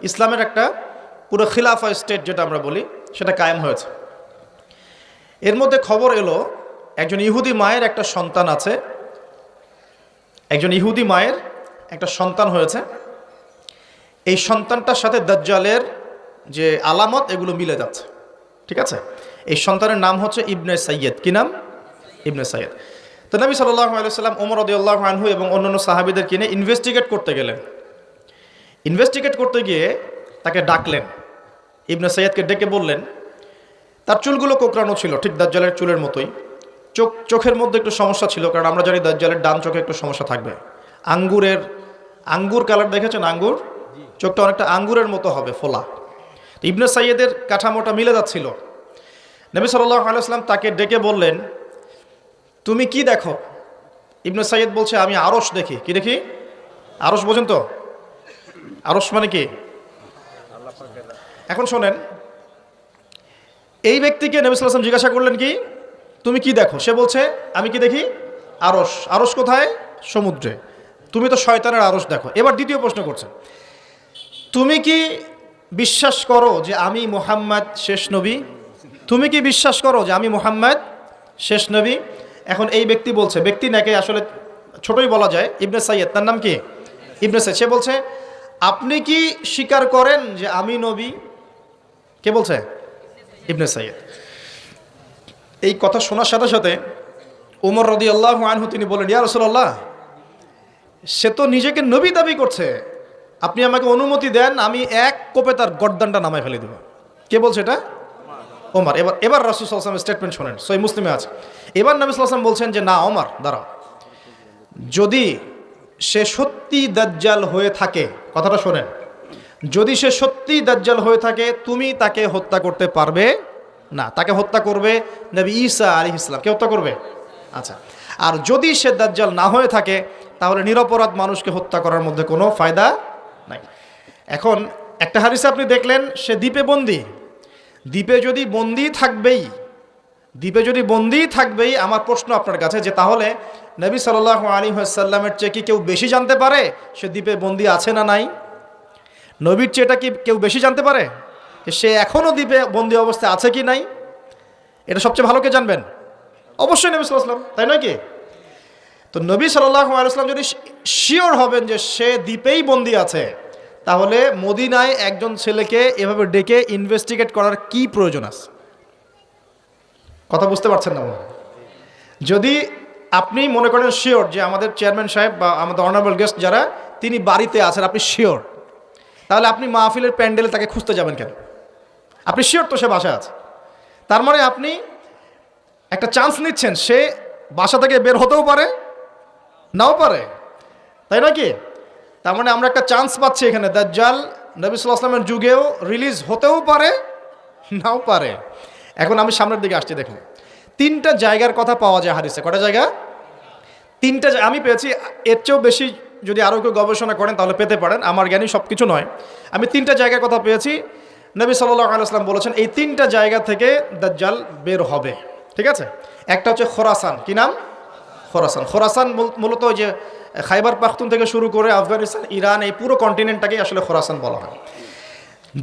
ইসলামের একটা পুরো খিলাফা স্টেট যেটা আমরা বলি সেটা কায়েম হয়েছে। এর মধ্যে খবর এলো একজন ইহুদি মায়ের একটা সন্তান আছে, একজন ইহুদি মায়ের একটা সন্তান হয়েছে। এই সন্তানটার সাথে দাজ্জালের যে আলামত এগুলো মিলে যাচ্ছে, ঠিক আছে। এই সন্তানের নাম হচ্ছে ইবনে সাইয়্যেদ। কি নাম? ইবনে সাইয়্যেদ। তো নবী সাল্লাল্লাহু আলাইহি ওয়াসাল্লাম ওমর রাদিয়াল্লাহু আনহু এবং অন্যান্য সাহাবীদের কিনে ইনভেস্টিগেট করতে গেলেন। ইনভেস্টিগেট করতে গিয়ে তাকে ডাকলেন, ইবনে সাইয়্যেদকে ডেকে বললেন, তার চুলগুলো কোঁকড়ানো ছিল ঠিক দাজ্জালের চুলের মতোই। চোখের মধ্যে একটু সমস্যা ছিল, কারণ আমরা জানি দাজ্জালের ডান চোখে একটু সমস্যা থাকবে। আঙ্গুর কালার দেখেছেন? আঙ্গুর, চোখটা অনেকটা আঙ্গুরের মতো হবে, ফোলা। তো ইবনে সাইয়্যেদের কাঠামোটা মিলে যাচ্ছিল। নবী সাল্লাল্লাহু আলাইহি ওয়াসাল্লাম তাকে ডেকে বললেন, তুমি কি দেখো? ইবনে সাইয়্যেদ বলছে, আমি আরশ দেখি। কি দেখি? আরশ বোঝেন তো? আরশ মানে কি? এখন শোনেন, এই ব্যক্তিকে নবী সাল্লাল্লাহু আলাইহি ওয়াসাল্লাম জিজ্ঞাসা করলেন, কি তুমি কি দেখো? সে বলছে, আমি কি দেখি? আরশ। আরশ কোথায়? সমুদ্রে। তুমি তো শয়তানের আরশ দেখো। এবার দ্বিতীয় প্রশ্ন করছে, তুমি কি বিশ্বাস করো যে আমি মুহাম্মদ শেষ নবী? তুমি কি বিশ্বাস করো যে আমি মুহাম্মদ শেষ নবী? এখন এই ব্যক্তি বলছে, ব্যক্তি নাকি আসলে ছোটই বলা যায়, ইবনে সাইয়্যেদ, তার নাম কি? ইবনে সাইয়্যেদ। সে বলছে, আপনি কি স্বীকার করেন যে আমি নবী? কে বলছে? ইবনে সাইয়্যেদ। এই কথা শোনার সাথে সাথে ওমর রাদিয়াল্লাহু আনহু তিনি বলেন, ইয়া রাসূলুল্লাহ, সে তো নিজেকে নবী দাবি করছে, আপনি আমাকে অনুমতি দেন, আমি এক কোপে তার গর্দানটা নামায় ফেলে দেব। কে বলছে এটা? ওমর। এবার রাসূল সাল্লাল্লাহু আলাইহি ওয়াসাল্লামের স্টেটমেন্ট শোনেন, সহিহ মুসলিমে আছে। এবার নবী সাল্লাল্লাহু আলাইহি ওয়াসাল্লাম বলছেন যে, না ওমর দাঁড়াও, যদি সে সত্যি দাজ্জাল হয়ে থাকে, কথাটা শোনেন, যদি সে সত্যি দাজ্জাল হয়ে থাকে, তুমি তাকে হত্যা করতে পারবে না। তাকে হত্যা করবে নবী ঈসা আলাইহিস সালাম। কে হত্যা করবে? আচ্ছা। আর যদি সে দাজ্জাল না হয়ে থাকে, তাহলে নিরপরাধ মানুষকে হত্যা করার মধ্যে কোনো ফায়দা নাই। এখন একটা হাদিসে আপনি দেখলেন সে দ্বীপে বন্দী। দ্বীপে যদি বন্দী থাকবেই, আমার প্রশ্ন আপনার কাছে যে তাহলে নবী সাল্লাল্লাহু আলাইহি ওয়াসাল্লামের চেয়ে কি কেউ বেশি জানতে পারে সে দ্বীপে বন্দী আছে না নাই? নবীর চেয়ে এটা কি কেউ বেশি জানতে পারে সে এখনও দ্বীপে বন্দী অবস্থায় আছে কি নাই? এটা সবচেয়ে ভালো কে জানবেন? অবশ্যই নবী সাল্লাল্লাহু আলাইহি ওয়াসাল্লাম, তাই নয় কি? তো নবী সাল্লাল্লাহু আলাইহি ওয়াসাল্লাম যদি শিওর হবেন যে সে দ্বীপেই বন্দী আছে, তাহলে মদিনায় একজন ছেলেকে এভাবে ডেকে ইনভেস্টিগেট করার কি প্রয়োজন আছে? কথা বুঝতে পারছেন না? যদি আপনি মনে করেন শিওর যে আমাদের চেয়ারম্যান সাহেব বা আমাদের অনারেবল গেস্ট যারা, তিনি বাড়িতে আছেন, আপনি শিওর, তাহলে আপনি মাহফিলের প্যান্ডেলে তাকে খুঁজতে যাবেন কেন? আপনি শিওর তো সে বাসায় আছে। তার মানে আপনি একটা চান্স নিচ্ছেন, সে বাসা থেকে বের হতেও পারে, নাও পারে, তাই নয় কি? তার মানে আমরা একটা চান্স পাচ্ছি এখানে, দাজ্জাল নবী সাল্লাল্লাহু আলাইহি ওয়াসাল্লামের যুগেও রিলিজ হতেও পারে, নাও পারে। এখন আমি সামনের দিকে আসছি, দেখুন তিনটা জায়গার কথা পাওয়া যায় হাদিসে। কটা জায়গা? তিনটা আমি পেয়েছি, এর চেয়েও বেশি যদি আরও কেউ গবেষণা করেন তাহলে পেতে পারেন, আমার জ্ঞানী সব কিছু নয়। আমি তিনটা জায়গার কথা পেয়েছি, নবী সাল্লাল্লাহু আলাইহি ওয়াসাল্লাম বলেছেন এই তিনটা জায়গা থেকে দাজ্জাল বের হবে, ঠিক আছে? একটা হচ্ছে খোরাসান। কি নাম? খোরাসান। খোরাসান মূলত ওই যে খাইবার পাখতুন থেকে শুরু করে আফগানিস্তান, ইরান, এই পুরো কন্টিনেন্টটাকেই আসলে খোরাসান বলা হয়।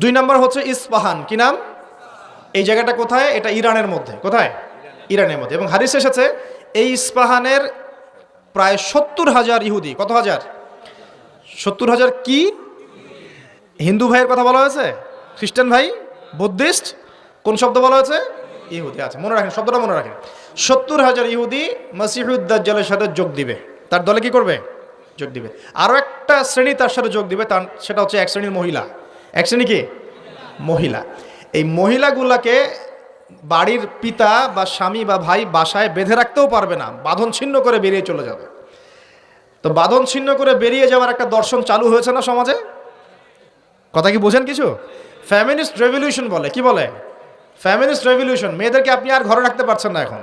2 নম্বর হচ্ছে ইস্পাহান। কি নাম? এই জায়গাটা কোথায়? এটা ইরানের মধ্যে। কোথায়? ইরানের মধ্যে। এবং হাদিস এসেছে এই ইস্পাহানের প্রায় 70,000 ইহুদি। কত হাজার? 70,000 কি? হিন্দু ভাইয়ের কথা বলা হয়েছে? খ্রিস্টান ভাই? বুদ্ধিস্ট? কোন শব্দ বলা হয়েছে? ইহুদি। আচ্ছা, মনে রাখেন, শব্দটা মনে রাখেন। 70,000 ইহুদি মসিহুদ দাজ্জালের সাথে যোগ দিবে। তার দলে কি করবে? যোগ দিবে। আরও একটা শ্রেণী তার সাথে যোগ দিবে, সেটা হচ্ছে এক শ্রেণীর মহিলা। এক শ্রেণী কি? মহিলা। এই মহিলাগুলাকে বাড়ির পিতা বা স্বামী বা ভাই বাসায় বেঁধে রাখতেও পারবে না, বাঁধন ছিন্ন করে বেরিয়ে চলে যাবে। তো বাঁধন ছিন্ন করে বেরিয়ে যাওয়ার একটা দর্শন চালু হয়েছে না সমাজে? কথা কি বোঝেন কিছু? ফ্যামিনিস্ট রেভলিউশন বলে। কি বলে? Feminist revolution. মেয়েদেরকে আপনি আর ঘরে রাখতে পারছেন না এখন।